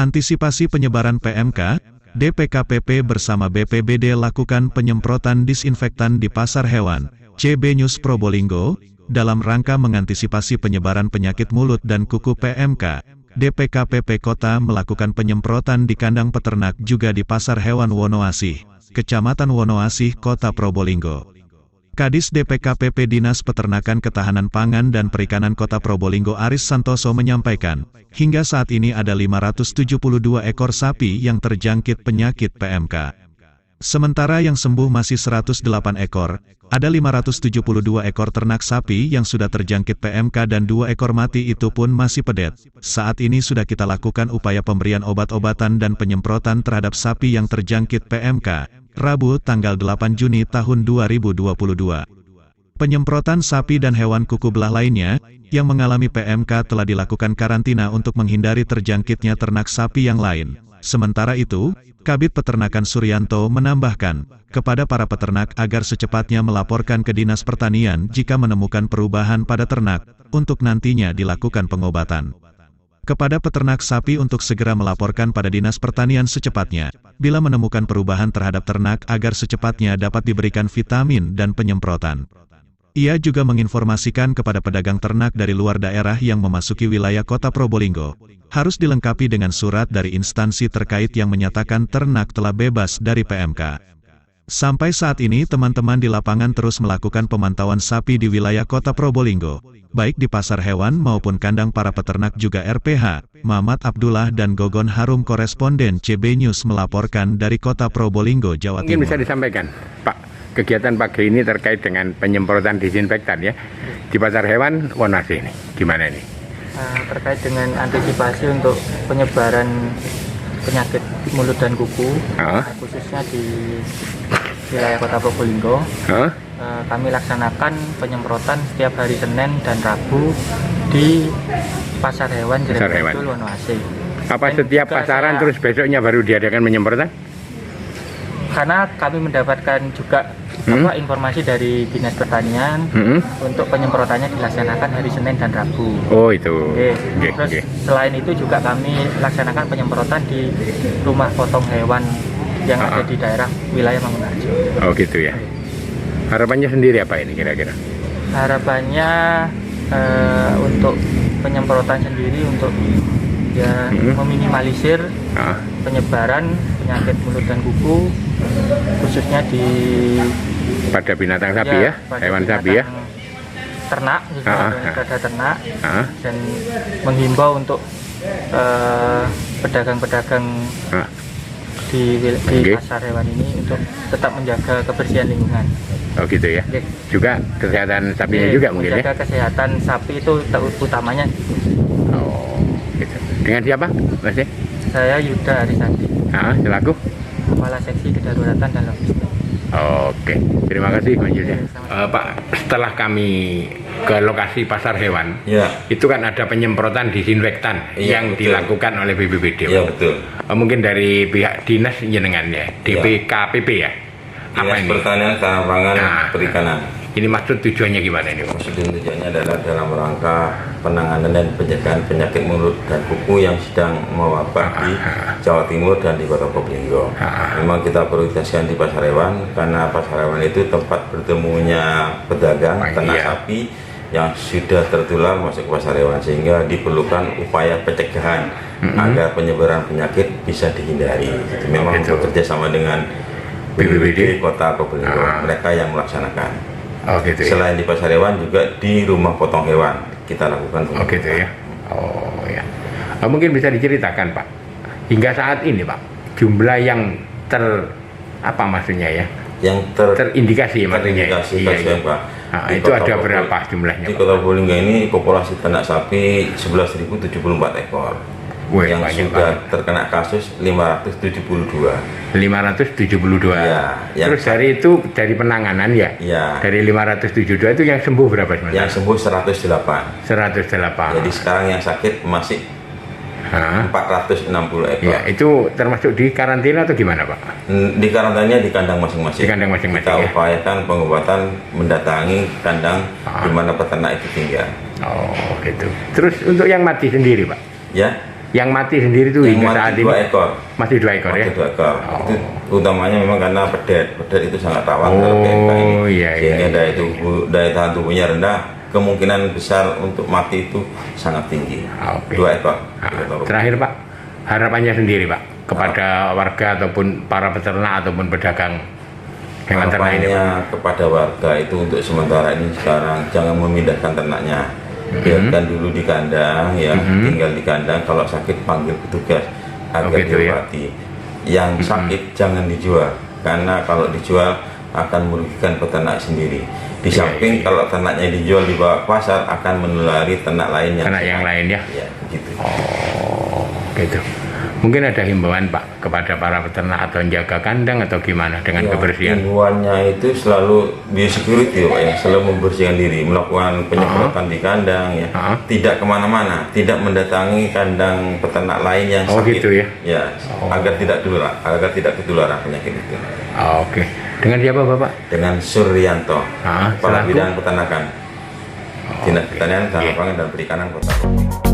Antisipasi penyebaran PMK, DPKPP bersama BPBD lakukan penyemprotan disinfektan di pasar hewan, CB News Probolinggo, dalam rangka mengantisipasi penyebaran penyakit mulut dan kuku PMK. DPKPP Kota melakukan penyemprotan di kandang peternak juga di Pasar Hewan Wonoasih, Kecamatan Wonoasih, Kota Probolinggo. Kadis DPKPP Dinas Peternakan Ketahanan Pangan dan Perikanan Kota Probolinggo Aris Santoso menyampaikan, hingga saat ini ada 572 ekor sapi yang terjangkit penyakit PMK. Sementara yang sembuh masih 108 ekor, ada 572 ekor ternak sapi yang sudah terjangkit PMK dan 2 ekor mati itu pun masih pedet. Saat ini sudah kita lakukan upaya pemberian obat-obatan dan penyemprotan terhadap sapi yang terjangkit PMK. Rabu tanggal 8 Juni tahun 2022. Penyemprotan sapi dan hewan kuku belah lainnya, yang mengalami PMK telah dilakukan karantina untuk menghindari terjangkitnya ternak sapi yang lain. Sementara itu, Kabid Peternakan Suryanto menambahkan, kepada para peternak agar secepatnya melaporkan ke Dinas Pertanian jika menemukan perubahan pada ternak, untuk nantinya dilakukan pengobatan. Kepada peternak sapi untuk segera melaporkan pada Dinas Pertanian secepatnya, bila menemukan perubahan terhadap ternak agar secepatnya dapat diberikan vitamin dan penyemprotan. Ia juga menginformasikan kepada pedagang ternak dari luar daerah yang memasuki wilayah Kota Probolinggo, harus dilengkapi dengan surat dari instansi terkait yang menyatakan ternak telah bebas dari PMK. Sampai saat ini teman-teman di lapangan terus melakukan pemantauan sapi di wilayah Kota Probolinggo, baik di pasar hewan maupun kandang para peternak juga RPH, Mamat Abdullah dan Gogon Harum koresponden CB News melaporkan dari Kota Probolinggo, Jawa Timur. Mungkin bisa disampaikan, Pak, kegiatan pagi ini terkait dengan penyemprotan disinfektan ya, di pasar hewan Wonoasih ini, gimana ini? Terkait dengan antisipasi untuk penyebaran penyakit mulut dan kuku, khususnya di wilayah Kota Probolinggo, kami laksanakan penyemprotan setiap hari Senin dan Rabu di pasar hewan Jerebetul Wonoasih. Apa setiap pasaran terus besoknya baru diadakan penyemprotan? Karena kami mendapatkan juga informasi dari Dinas Pertanian untuk penyemprotannya dilaksanakan hari Senin dan Rabu. Oh itu. Terus selain itu juga kami laksanakan penyemprotan di rumah potong hewan yang ada di daerah wilayah Mangunharjo. Oh gitu ya. Harapannya sendiri apa ini kira-kira? Harapannya untuk penyemprotan sendiri untuk ya meminimalisir penyebaran penyakit mulut dan kuku, khususnya pada binatang sapi ya, hewan sapi ya, ternak, pada ternak, dan menghimbau untuk pedagang-pedagang di pasar hewan ini untuk tetap menjaga kebersihan lingkungan. Oh gitu ya. Juga kesehatan sapinya juga mungkin ya. Menjaga kesehatan sapi itu utamanya. Oh gitu. Dengan siapa, Mas? Saya Yuda Arisandi. Selaku Kepala Seksi Kedaruratan dan Logistik. Oke, terima kasih Mas Yuda. Pak, setelah kami ke lokasi pasar hewan, itu kan ada penyemprotan disinfektan yang dilakukan oleh BPBD. Iya betul. Mungkin dari pihak dinas jenengannya, DPKPP ya. Apa Dinas ini? Pertanian, Ketahanan Pangan, Perikanan. Ini maksud tujuannya gimana ini? Maksud dan tujuannya adalah dalam rangka penanganan dan pencegahan penyakit mulut dan kuku yang sedang mewabah di Jawa Timur dan di Kota Probolinggo. Memang kita prioritaskan di pasar hewan karena pasar hewan itu tempat bertemunya pedagang ternak sapi yang sudah tertular masuk ke pasar hewan, sehingga diperlukan upaya pencegahan agar penyebaran penyakit bisa dihindari. Itu memang bekerja sama dengan BPBD Kota Probolinggo, mereka yang melaksanakan. Oh gitu ya. Selain di pasar hewan juga di rumah potong hewan kita lakukan. Oh gitu ya. Oh ya. Mungkin bisa diceritakan Pak, hingga saat ini Pak, jumlah yang apa maksudnya ya? Yang terindikasi maksudnya. Iya. Pak. Itu ada berapa jumlahnya? Di Kota Probolinggo ini populasi ternak sapi 11.074 ekor. Yang sudah terkena kasus 572. 572. Ya, terus dari itu dari penanganan ya? Ya. Dari 572 itu yang sembuh berapa sebenarnya? Yang sembuh 108. 108. Jadi sekarang yang sakit masih 460 ekor. Ya, itu termasuk di karantina atau gimana Pak? Di karantinanya di kandang masing-masing. Di kandang masing-masing. Kita upayakan pengobatan mendatangi kandang di mana peternak itu tinggal. Oh gitu. Terus untuk yang mati sendiri Pak? Ya. Yang mati sendiri itu yang hingga mati saat 2 ini ekor. masih 2 ekor ya? Masih 2 ekor. Oh. Itu utamanya memang karena pedet itu sangat rawan terhadap Oh, PMK ini. iya, Sehingga iya, daya tahan tubuhnya rendah, kemungkinan besar untuk mati itu sangat tinggi. Oke. 2 ekor. Terakhir Pak, harapannya sendiri Pak kepada warga ataupun para peternak ataupun pedagang hewan ternak ini Pak. Harapannya kepada warga itu untuk sementara ini sekarang jangan memindahkan ternaknya. Biarkan dulu di kandang ya, tinggal di kandang. Kalau sakit panggil petugas agar gitu ya. diobati. Yang sakit jangan dijual, karena kalau dijual akan merugikan peternak sendiri. Di samping kalau ternaknya dijual dibawa ke pasar akan menulari ternak lain yang lain ya. Ya, begitu. Oh, gitu. Mungkin ada himbauan Pak kepada para peternak atau jaga kandang atau gimana dengan kebersihan? Himbauannya itu selalu biosecurity Pak ya, selalu membersihkan diri, melakukan penyemprotan di kandang ya, tidak kemana-mana, tidak mendatangi kandang peternak lain yang sakit. Gitu ya? Ya, agar tidak ketularan penyakit itu. Oke. Dengan siapa Bapak? Dengan Suryanto, Kepala selaku? Bidang Peternakan, Dinas Pertanian, Tanaman Pangan dan Perikanan Kota.